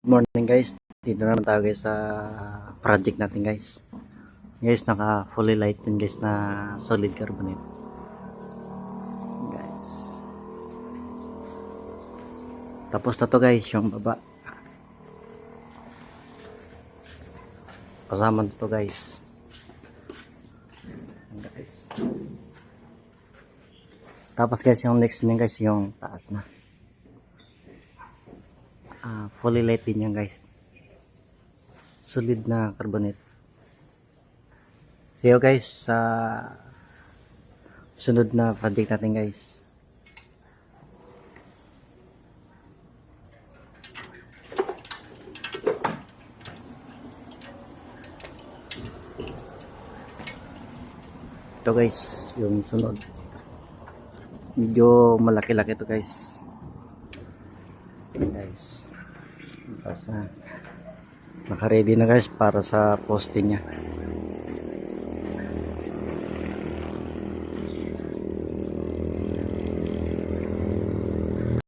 Morning guys, dito naman tayo guys sa project natin guys. Guys, naka fully light yun guys na solid carbonate. Guys. Tapos na to guys yung baba. Kasama na to guys. Tapos guys yung next niyan guys yung taas na. Fully light din yan guys, solid na carbonate. See you guys sa sunod na project natin guys. Ito guys yung sunod, medyo malaki-laki ito guys. Naka-ready na guys para sa posting niya.